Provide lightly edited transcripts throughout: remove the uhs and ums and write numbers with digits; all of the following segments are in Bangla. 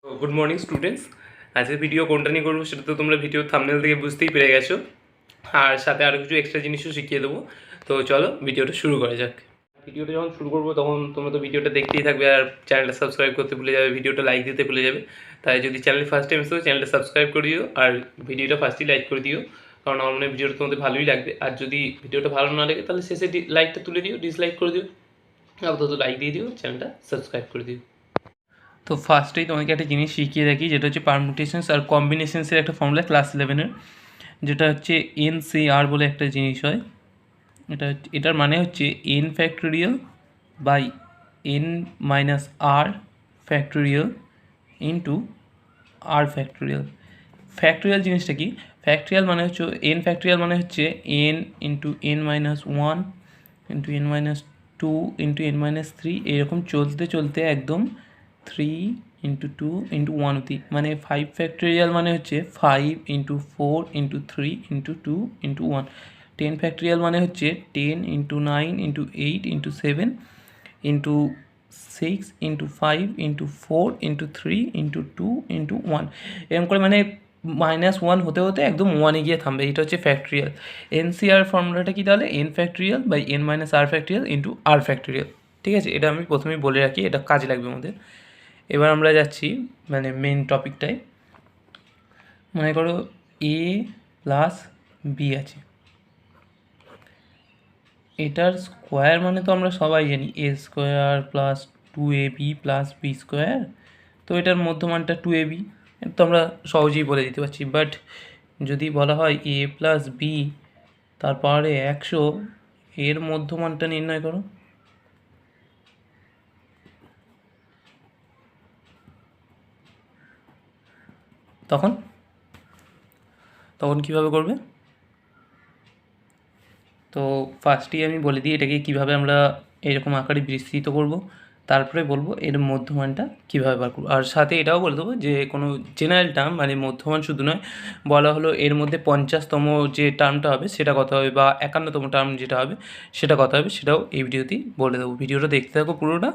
Good morning students. আজকের ভিডিও কোনটা নিয়ে করবো সেটা তো তোমরা ভিডিও থাম্বনেল থেকে বুঝতেই পেরে গেছো, আর সাথে আরও কিছু এক্সট্রা জিনিসও শিখিয়ে দেবো। তো চলো ভিডিওটা শুরু করা যাক। ভিডিওটা যখন শুরু করবো তখন তোমরা তো ভিডিওটা দেখতেই থাকবে, আর চ্যানেলটা সাবস্ক্রাইব করতে ভুলে যাবে, ভিডিওটা লাইক দিতে ভুলে যাবে। তাই যদি চ্যানেল ফার্স্ট টাইম এসো চ্যানেলটা সাবস্ক্রাইব করে দিও, আর ভিডিওটা ফার্স্টই লাইক করে দিও, কারণ আমার মনে হয় ভিডিওটা তোমাদের ভালোই লাগবে। আর যদি ভিডিওটা ভালো না লাগে তাহলে শেষে লাইকটা তুলে দিও, ডিসলাইক করে দিও, আপাতত লাইক দিয়ে দিও, চ্যানেলটা সাবস্ক্রাইব করে দিও। তো ফার্স্টেই তোমাকে একটা জিনিস শিখিয়ে রাখি, যেটা হচ্ছে পারমুটেশনস আর কম্বিনেশনসের একটা ফর্মুলা ক্লাস 11-এর, যেটা হচ্ছে NCR বলে একটা জিনিস হয়। এটার মানে হচ্ছে n factorial by n minus r factorial into r factorial. Factorial জিনিসটা কি? ফ্যাক্টোরিয়াল মানে হচ্ছে n ফ্যাক্টোরিয়াল মানে হচ্ছে n into n minus one into n minus two into n minus three, এরকম চলতে চলতে একদম 3 ইন্টু টু ইন্টু ওয়ান অবধি। মানে 5 ফ্যাক্টোরিয়াল মানে হচ্ছে 5 into four into three into two into one. 10 factorial মানে হচ্ছে 10 into nine into eight into seven into six into five into four into three into two into one. এরকম করে মানে মাইনাস ওয়ান হতে হতে একদম ওয়ানে গিয়ে থামবে। এটা হচ্ছে ফ্যাক্টোরিয়াল। NCR ফর্মুলাটা কি তাহলে? n factorial by n minus r factorial into r factorial. ঠিক আছে, এটা আমি প্রথমেই বলে রাখি, এটা কাজে লাগবে আমাদের। এবার আমরা যাচ্ছি মানে মেন টপিকটায়। মনে করো a প্লাস বি আছে, এটার স্কোয়ার মানে তো আমরা সবাই জানি a square plus 2ab plus B square. তো এটার মধ্যমানটা 2ab, তো আমরা সহজেই বলে দিতে পারছি। বাট যদি বলা হয় a প্লাস বি তারপরে 100, এর মধ্যমানটা নির্ণয় করো। তখন তখন কীভাবে করবে? তো ফার্স্টেই আমি বলে দিই এটাকে কীভাবে আমরা এরকম আকারে বিস্তৃত করব, তারপরে বলবো এর মধ্যমানটা কীভাবে বার করবো। আর সাথে এটাও বলে দেবো যে কোনো জেনারেল টার্ম মানে মধ্যমান শুধু নয়, বলা হলো এর মধ্যে 50তম যে টার্মটা হবে সেটা কত হবে, বা 51তম টার্ম যেটা হবে সেটা কত হবে, সেটাও এই ভিডিওতেই বলে দেবো। ভিডিওটা দেখতে থাকো পুরোটা,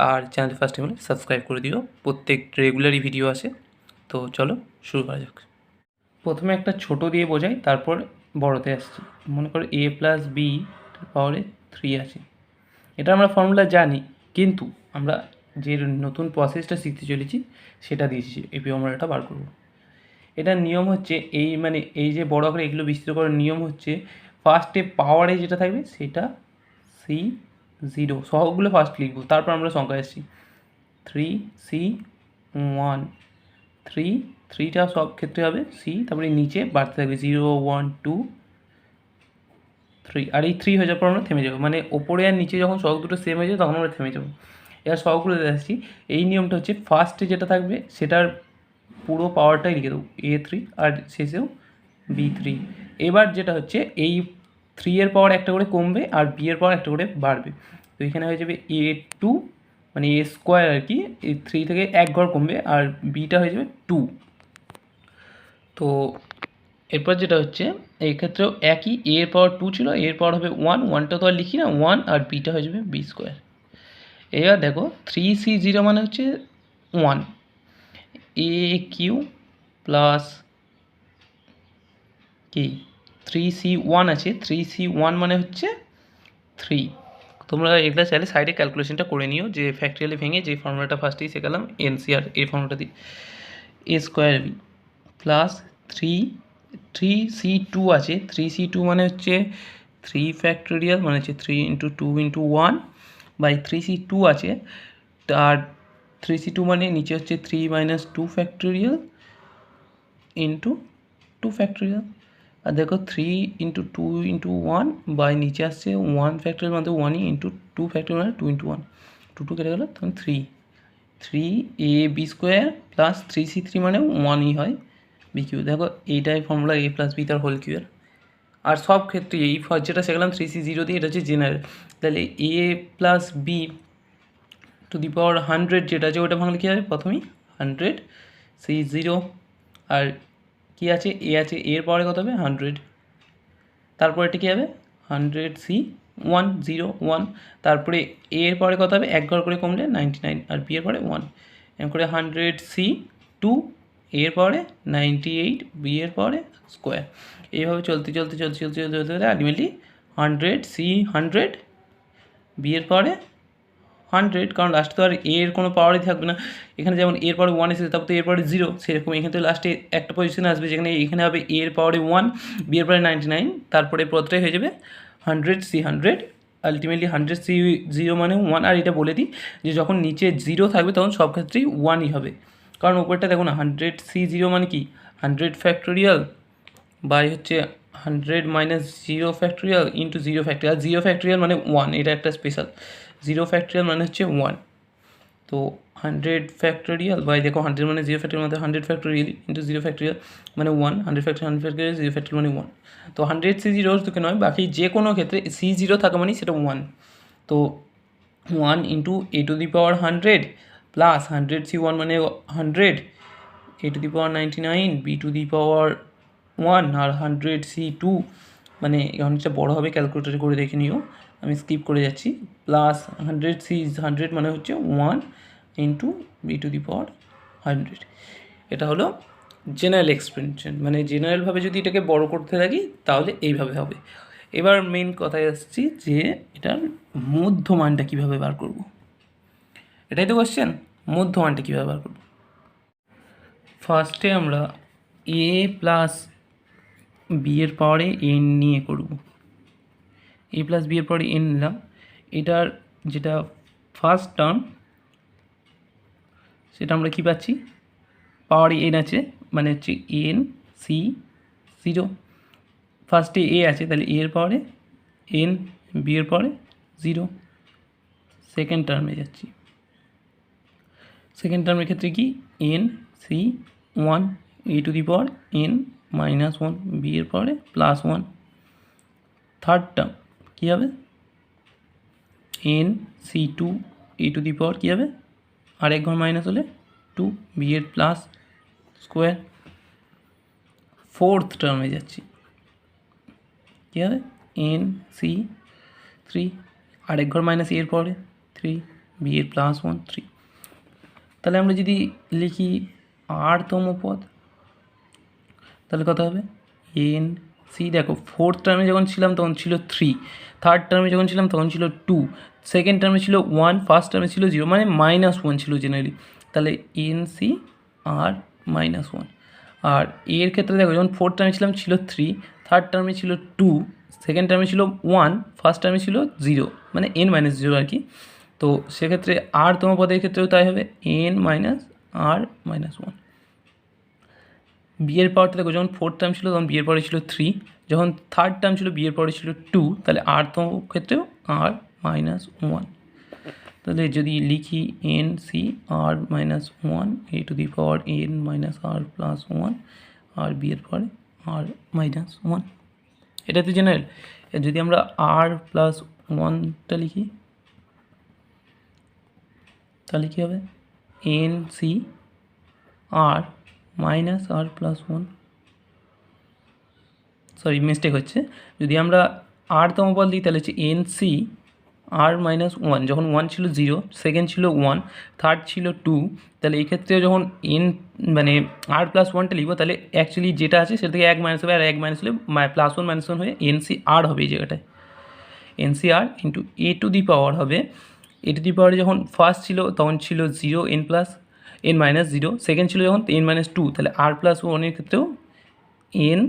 আর চ্যানেল ফার্স্ট টাইম হলে সাবস্ক্রাইব করে দিও, প্রত্যেক রেগুলারই ভিডিও আসে। তো চলো শুরু করা যাক। প্রথমে একটা ছোট দিয়ে বোঝাই, তারপর বড়তে আসছি। মনে করো a প্লাস বি পাওয়ারে 3 আছে। এটা আমরা ফর্মুলা জানি, কিন্তু আমরা যে নতুন প্রসেসটা শিখতে চলেছি সেটা দিয়েছি, এই ফর্মুলাটা বার করব। এটার নিয়ম হচ্ছে এই যে বড় আকারে এগুলো বিস্তৃত করার নিয়ম হচ্ছে, ফার্স্টে পাওয়ারে যেটা থাকবে সেটা C0, সহগুলো ফার্স্ট লিখব, তারপর আমরা সংখ্যা এসেছি 3C1, 3টা সব ক্ষেত্রে হবে সি, তারপরে নিচে বাড়তে থাকবে 0 1 2 3, আর এই 3 হয়ে যাওয়ার পর আমরা থেমে যাবো। মানে ওপরে আর নিচে যখন সহগ দুটো সেম হয়ে যাবে তখন আমরা থেমে যাবো। এবার সহগগুলো আসছি। এই নিয়মটা হচ্ছে ফার্স্টে যেটা থাকবে সেটার পুরো পাওয়ারটাই লিখে দেবো A3, আর শেষেও B3। এবার যেটা হচ্ছে এই 3 এর পাওয়ার একটা করে কমবে আর বি এর পাওয়ার একটা করে বাড়বে। তো এখানে হয়ে যাবে A2, মানে a স্কোয়ার আর কি, এই 3 থেকে এক ঘর কমবে, আর বিটা হয়ে যাবে 2। তো এরপর যেটা হচ্ছে এই ক্ষেত্রেও একই, এর পাওয়ার 2 ছিল, এর পাওয়ার হবে 1, 1টা তো আর লিখি না, 1, আর বিটা হয়ে যাবে বি স্কোয়ার। এবার দেখো 3C0 মানে হচ্ছে 1, AQ প্লাস কি 3C1 আছে, 3C1 মানে হচ্ছে 3। তোমরা এগুলো চাইলে সাইডে ক্যালকুলেশনটা করে নিও, যে ফ্যাক্টরিয়ালি ভেঙে যে ফর্মুলাটা ফার্স্টেই শেখালাম NCR, এই ফর্মুলাটা দিয়ে a square B plus 3C2 আছে, 3C2 মানে হচ্ছে 3 ফ্যাক্টোরিয়াল মানে হচ্ছে 3 into two into one by 3C2 আছে, আর 3C2 মানে নিচে হচ্ছে 3 মাইনাস 2 ফ্যাক্টোরিয়াল ইন্টু 2 ফ্যাক্টোরিয়াল। আর দেখো 3 into two into one by নিচে আসছে 1 ফ্যাক্টোরিয়াল মানে 1ই ইন্টু 2 ফ্যাক্টোরিয়াল মানে 2 ইন্টু ওয়ান, 2 কেটে গেলো, তখন 3AB স্কোয়ার প্লাস 3C3 মানে 1ই হয় বিকিউ। দেখো এইটাই ফর্মুলা a প্লাস বি তার হোল কিউয়ের। আর সব ক্ষেত্রে এই যেটা শেখালাম 3C0 দিয়ে, এটা হচ্ছে জেনারেল। তাহলে a plus B to the power 100 যেটা আছে ওটা ভাঙলে কী হবে? প্রথমেই 100C0, আর কী আছে? a আছে, এর পাওয়ারে কত হবে? 100, তারপরে এটা কী হবে? 100C1 0 1, তারপরে a এর পাওয়ারে কত হবে? এক ঘর করে কমলে 99, আর b এর পরে 1। এম করে 100C2 এর পরে 98 এর পরে স্কোয়ার, এইভাবে চলতে আলটিমেটলি 100C100 এর পরে 100, কারণ লাস্টে তো আর এর কোনো পাওয়ারই থাকবে না। এখানে যেমন এর পরে 1 এসেছে, তারপর তো এর পরে 0, সেরকম এখানে তো লাস্টে একটা পজিশনে আসবে, যেখানে এখানে হবে এর পাওয়ারে 1, এর পরে 99, তারপরে পদটাই হয়ে যাবে 100C100, আলটিমেটলি 100C0 মানে 1। আর এটা বলে দিই যে যখন নিচে 0 থাকবে তখন সব ক্ষেত্রেই 1ই হবে, কারণ উপরটা দেখো না 100C0 মানে কি 100 ফ্যাক্টোরিয়াল বাই হচ্ছে 100 minus 0 factorial into 0 factorial. 0 factorial মানে 1, এটা একটা স্পেশাল। 0 ফ্যাক্টোরিয়াল মানে হচ্ছে 1, তো 100 ফ্যাক্টোরিয়াল বাই দেখো 100 মানে 0 ফ্যাক্টোরিয়াল মানে 100 ফ্যাক্টোরিয়াল ইন্টু 0 ফ্যাক্টোরিয়াল মানে 1, 100 ফ্যাক্টোরিয়াল 0 ফ্যাক্টোরিয়াল মানে 1। তো 100C0 তোকে নয়, বাকি যে কোনো ক্ষেত্রে C0 থাকা মানে সেটা 1। তো 1 ইন্টু a⁴100 প্লাস 100C1 মানে 100, a⁴99, b⁴1 আর 100C2 মানে অনেকটা বড়ো হবে, ক্যালকুলেটারে করে দেখে নিও, আমি স্কিপ করে যাচ্ছি। প্লাস 100C100 মানে হচ্ছে 1 ইন্টু b⁴100। এটা হলো জেনারেল এক্সপেনশন, মানে জেনারেলভাবে যদি এটাকে বড় করতে থাকি তাহলে এইভাবে হবে। এবার মেন কথায় আসছি যে এটার মধ্যমানটা কীভাবে বার করব, এটাই তো কোশ্চেন, মধ্যমানটা কীভাবে বার করব। ফার্স্টে আমরা a প্লাস b এর পাওয়ারে n নিয়ে করব। a প্লাস b এর পাওয়ারে n নিলাম, এটার যেটা ফার্স্ট টার্ম সেটা আমরা কী পাচ্ছি, পাওয়ারে n আছে মানে হচ্ছে NC0। ফার্স্টে a আছে, তাহলে a এর পাওয়ারে n, b এর পাওয়ারে 0। সেকেন্ড টার্মে যাচ্ছি, সেকেন্ড টার্মের ক্ষেত্রে কি NC1 a⁴n-1, b এর পাওয়ারে +1। থার্ড টার্ম কী হবে NC2 a⁴ কী হবে, আর এক ঘর মাইনাস হলে 2, b এর প্লাস স্কোয়ার। ফোর্থ টার্মে যাচ্ছি, কী হবে NC3 আর এক ঘর মাইনাস এর পরে 3, b এর +1 3। তাহলে আমরা যদি লিখি rতম পদ, তাহলে কত হবে NC, দেখো ফোর্থ টার্মে যখন ছিলাম তখন ছিল 3, থার্ড টার্মে যখন ছিলাম তখন ছিল 2, সেকেন্ড টার্মে ছিল 1, ফার্স্ট টার্মে ছিল 0, মানে -1 ছিল জেনারেলি। তাহলে NC আর -1। আর এর ক্ষেত্রে দেখো যখন ফোর্থ টার্মে ছিলাম ছিল 3, থার্ড টার্মে ছিল 2, সেকেন্ড টার্মে ছিল 1, ফার্স্ট টার্মে ছিল 0, মানে n-0 আর কি। তো সেক্ষেত্রে rতম পদের ক্ষেত্রেও তাই হবে n-r-1। বি এর পাওয়ারটা দেখো যখন ফোর্থ টার্ম ছিল তখন বি এর পাওয়ারে ছিল 3, যখন থার্ড টার্ম ছিল বি এর পাওয়ারে ছিল 2, তাহলে rতম ক্ষেত্রেও r-1। তাহলে যদি লিখি NC r-1 a⁴n-r+1 আর বি এর পরে r-1, এটা তো জেনারেল। যদি আমরা r+1টা লিখি তাহলে কী হবে NC r-r+1, সরি মিস্টেক হচ্ছে, যদি আমরা rতম পদ দিই তাহলে হচ্ছে NC r-1, যখন 1 ছিল 0, সেকেন্ড ছিল 1, থার্ড ছিল 2, তাহলে এই ক্ষেত্রে যখন মানে r+1টা লিখবো তাহলে অ্যাকচুয়ালি যেটা আছে সেটা থেকে 1 মাইনাস হবে, আর 1 মাইনাস হলে +1 হয়ে NCr হবে এই জায়গাটায়। NCr ইন্টু a⁴ হবে, a⁴ যখন ফার্স্ট ছিল তখন ছিল 0, n-0, সেকেন্ড ছিল যখন n-2, তাহলে r+1 এর ক্ষেত্রেও n,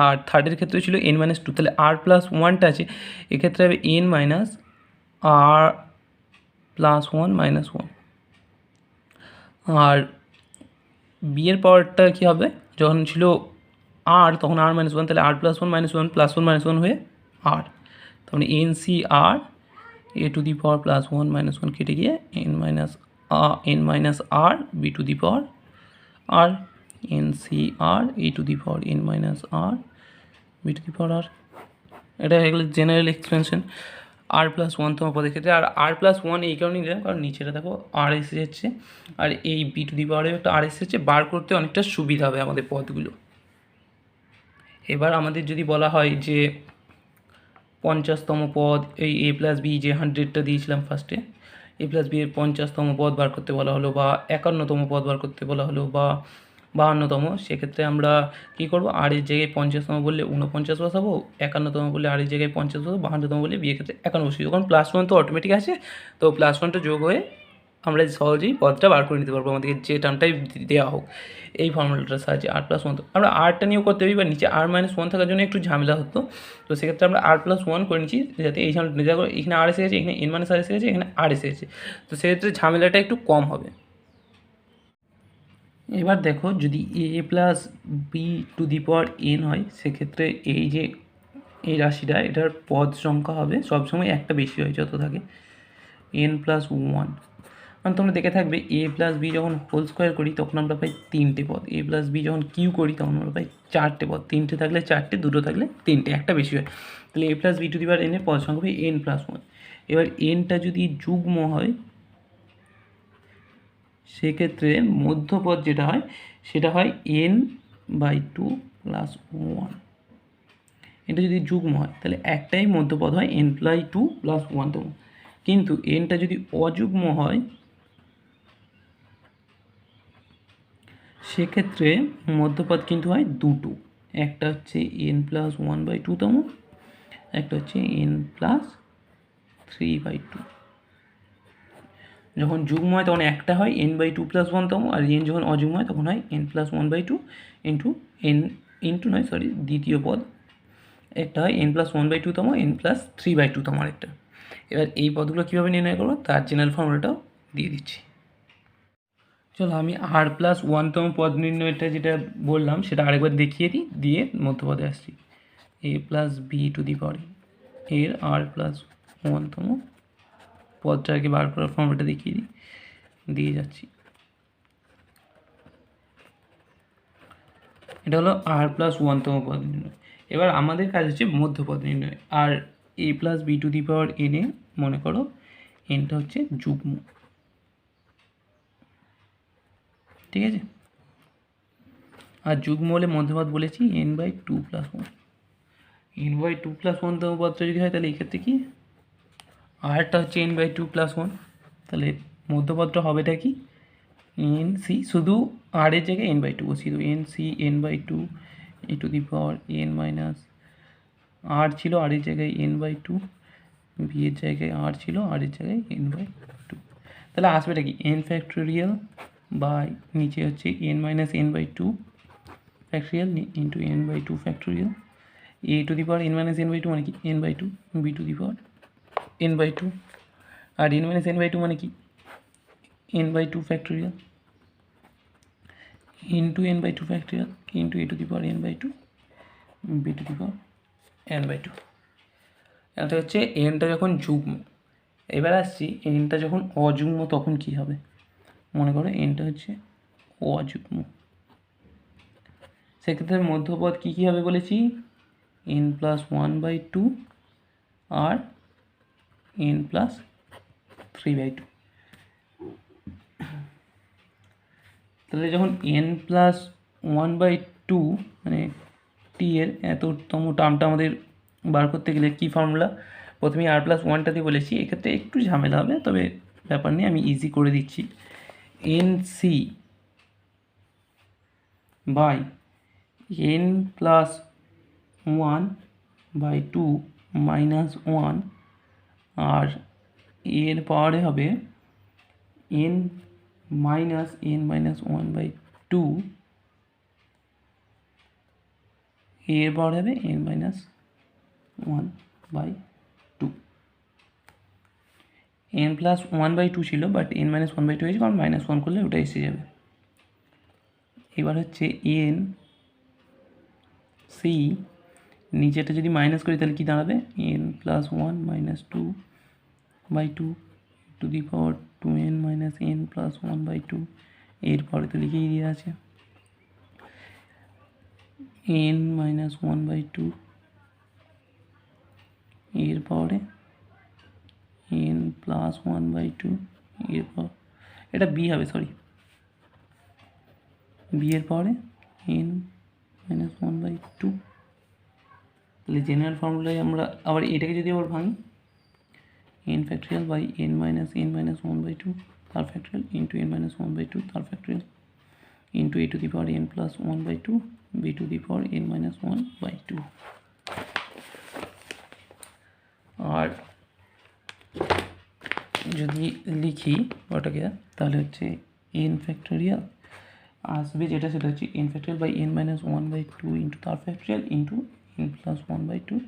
আর থার্ডের ক্ষেত্রে ছিল n-2, তাহলে r+1টা আছে এক্ষেত্রে হবে n-r+1-1। আর বি এর পাওয়ারটা কী হবে, যখন ছিল r তখন r-1, তাহলে r+1-1 +1-1 হয়ে r, তাহলে NCr a⁴ কেটে গিয়ে n-r b⁴r NCr a⁴n-r b⁴r। এটা হয়ে গেল জেনারেল এক্সপেনশন r+1তম পদের ক্ষেত্রে। আর r+1 এই কারণেই দিলাম কারণ নিচেটা দেখো r এসে যাচ্ছে, আর এই b⁴ একটা r এসে যাচ্ছে, বার করতে অনেকটা সুবিধা হবে আমাদের পদগুলো। এবার আমাদের যদি বলা হয় যে 50তম পদ, এই a+b যে 100টা দিয়েছিলাম ফার্স্টে, এ প্লাস বি এর 50তম পদ বার করতে বলা হলো, বা 51তম পদ বার করতে বলা হলো, বা 52তম, সেক্ষেত্রে আমরা কী করবো, আর এর জায়গায় 50তম বললে 49 বসাবো, 51তম বললে আর এর জায়গায় 50 বসাবো, 52তম বললে বি এর ক্ষেত্রে 51 বসিয়ে, যখন +1 তো অটোমেটিক আছে, তো +1টা যোগ হয়ে আমরা সহজেই পদটা বার করে নিতে পারবো, আমাদেরকে যে টার্মটাই দেওয়া হোক। এই ফর্মুলাটার সাহায্যে r+1, আমরা আরটা নিয়েও করতে পারি, বা নিচে r-1 থাকার জন্য একটু ঝামেলা হতো, তো সেক্ষেত্রে আমরা r+1 করে নিচ্ছি, যাতে এই ঝামেলা, এখানে আর এসে গেছে, এখানে n-r এসে গেছে, এখানে আর এসে গেছে, তো সেক্ষেত্রে ঝামেলাটা একটু কম হবে। এবার দেখো, যদি a plus B to the power n হয়, সেক্ষেত্রে এই যে এই রাশিটা, এটার পদ সংখ্যা হবে সবসময় একটা বেশি হয় যত থাকে n+1। কারণ তোমরা দেখে থাকবে a প্লাস বি যখন হোল স্কোয়ার করি তখন আমরা পাই 3টে পদ, a প্লাস বি যখন কিউ করি তখন আমরা পাই 4টে পদ, 3টে থাকলে 4টে, 2টো থাকলে 3টে, একটা বেশি হয়, তাহলে a plus B to the power n এর পদ সংখ্যা পাই n+1। এবার nটা যদি যুগ্ম হয়, সেক্ষেত্রে মধ্যপদ যেটা হয় সেটা হয় n/2 + 1। এটা যদি যুগ্ম হয় তাহলে একটাই মধ্যপদ হয় n/2 + 1তম, কিন্তু nটা যদি অযুগ্ম হয় সেক্ষেত্রে মধ্যপদ কিন্তু হয় দুটো, একটা হচ্ছে n+1/2তম, একটা হচ্ছে n+3/2। যখন যুগ্ম হয় তখন একটা হয় n/2 + 1তম, আর n যখন অযুগ্ম হয় তখন হয় n+1/2 ইন্টু n ইন্টু নয় সরি দ্বিতীয় পদ, একটা হয় n+1/2তম, n+3/2তম আরেকটা। এবার এই পদগুলো কীভাবে নির্ণয় করবো তার জেনারেল ফর্মুলাটাও দিয়ে দিচ্ছি। চলো আমি r+1তম পদ নির্ণয়টা যেটা বললাম সেটা আরেকবার দেখিয়ে দিই, দিয়ে মধ্যপদে আসছি। a plus B to the power এর r+1তম পদটাকে বার করার ফর্মুলাটা দেখিয়ে দিই, দিয়ে যাচ্ছি। এটা হলো r+1তম পদ নির্ণয়। এবার আমাদের কাজ হচ্ছে মধ্যপদ নির্ণয়, আর a plus B to the power n এ মনে করো nটা হচ্ছে যুগ্ম, ঠিক আছে, আর যুগ্ম হলে মধ্যপদ বলেছি n/2 + 1, n/2 + 1তম পদটা যদি হয় তাহলে এই ক্ষেত্রে কি আরটা হচ্ছে n/2 + 1, তাহলে মধ্যপদটা হবেটা কি nc, শুধু আর এর জায়গায় n/2 বসিয়ে দেবো, nc n/2 e to the power n minus, আর ছিল আর এর জায়গায় n/2, বি এর জায়গায় আর ছিল আর এর জায়গায় n/2, তাহলে আসবেটা কি n ফ্যাক্টোরিয়াল বাই নিচে হচ্ছে n minus n/2 factorial into n/2 factorial, a to the power n minus n/2 মানে কি n/2, b to the power n/2, আর n মাইনাস n/2 মানে কি n/2 factorial into n/2 factorial into a to the power n/2 b to the power n/2। এটা হচ্ছে nটা যখন যুগ্ম। এবার আসছি nটা যখন অযুগ্ম তখন কি হবে, মনে করো nটা হচ্ছে অযুগ্ম, সেক্ষেত্রে মধ্যপদ কী কী হবে বলেছি n+1/2 আর n+3/2। তাহলে যখন n+1/2 মানে টি এর এততম টার্মটা আমাদের বার করতে গেলে কী ফর্মুলা, প্রথমে r+1টা দিয়ে বলেছি, এক্ষেত্রে একটু ঝামেলা হবে, তবে ব্যাপার নেই, আমি ইজি করে দিচ্ছি। nc বাই n+1/2 -1, আর এর পাওয়ারে হবে n মাইনাস n-1/2, এর পাওয়ার হবে n-1/2। n+1/2 ছিল, বাট n-1/2 হয়েছে কারণ -1 করলে ওটা এসে যাবে। এবার হচ্ছে n সি, নিচেটা যদি মাইনাস করি তাহলে কি দাঁড়াবে n+1 -2/2 two the power 2n minus n+1/2, এরপরে তো লিখেই দেওয়া আছে n-1/2 এর পাওয়ারে n+1/2 এরপর এটা বি হবে, সরি বি এর পাওয়ারে n-1/2। তাহলে জেনারেল ফর্মুলায় আমরা আবার এটাকে যদি আবার ভাঙি, n factorial by n minus 1 by 2 তার factorial into n minus 1 by 2 তার factorial into a to the power n plus 1 by 2 b to the power n minus 1 by 2 আর যদি লিখি ওটাকে তাহলে হচ্ছে n factorial আসবে যেটা সেটা হচ্ছে n factorial by n minus 1 by 2 into তার factorial into n plus 1 by 2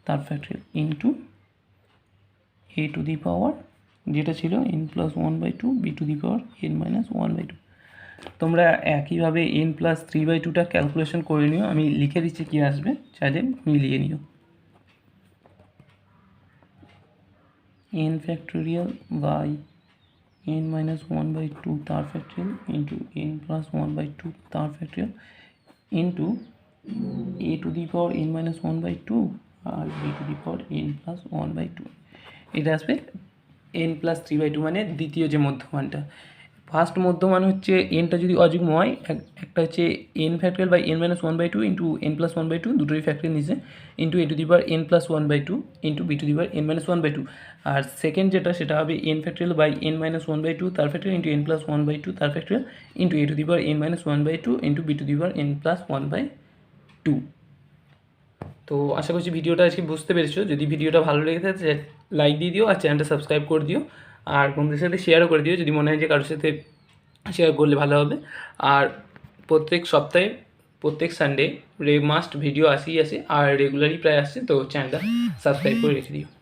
তার factorial into a to the power যেটা ছিল n plus 1 by 2 b to the power n minus 1 by 2 তোমরা একইভাবে n plus 3 by 2টা ক্যালকুলেশন করে নিও আমি লিখে দিচ্ছি কি আসবে চাইলে মিলিয়ে নিও n factorial by n minus 1 by 2 তার factorial into n plus 1 by 2 তার factorial into a to the power n minus 1 by 2 R b to the power n plus 1 by 2 এটা আসবে n plus 3 by 2 মানে দ্বিতীয় যে মধ্যমানটা ফার্স্ট মধ্যমান হচ্ছে nটা যদি অযুগ্ম হয় একটা হচ্ছে n factorial by n minus 1 by 2 into n plus 1 by 2 দুটোই ফ্যাক্টরিয়াল নিচে into a to the power n plus 1 by 2 into b to the power n minus 1 by 2 R second যেটা সেটা হবে n factorial by n minus 1 by 2 তার factorial into n plus 1 by 2 তার factorial into a to the power n minus 1 by 2 into b to the power n plus 1 by 2 তো আশা করছি ভিডিওটা আজকে বুঝতে পেরেছো যদি ভিডিওটা ভালো লেগে থাকে লাইক দিয়ে দিও আর চ্যানেলটা সাবস্ক্রাইব করে দিও আর বন্ধুদের সাথে শেয়ারও করে দিও যদি মনে হয় যে কারোর সাথে শেয়ার করলে ভালো হবে আর প্রত্যেক সপ্তাহে প্রত্যেক সানডে মাস্ট ভিডিও আসে আর রেগুলারই প্রায় আসছে তো চ্যানেলটা সাবস্ক্রাইব করে রেখে দিও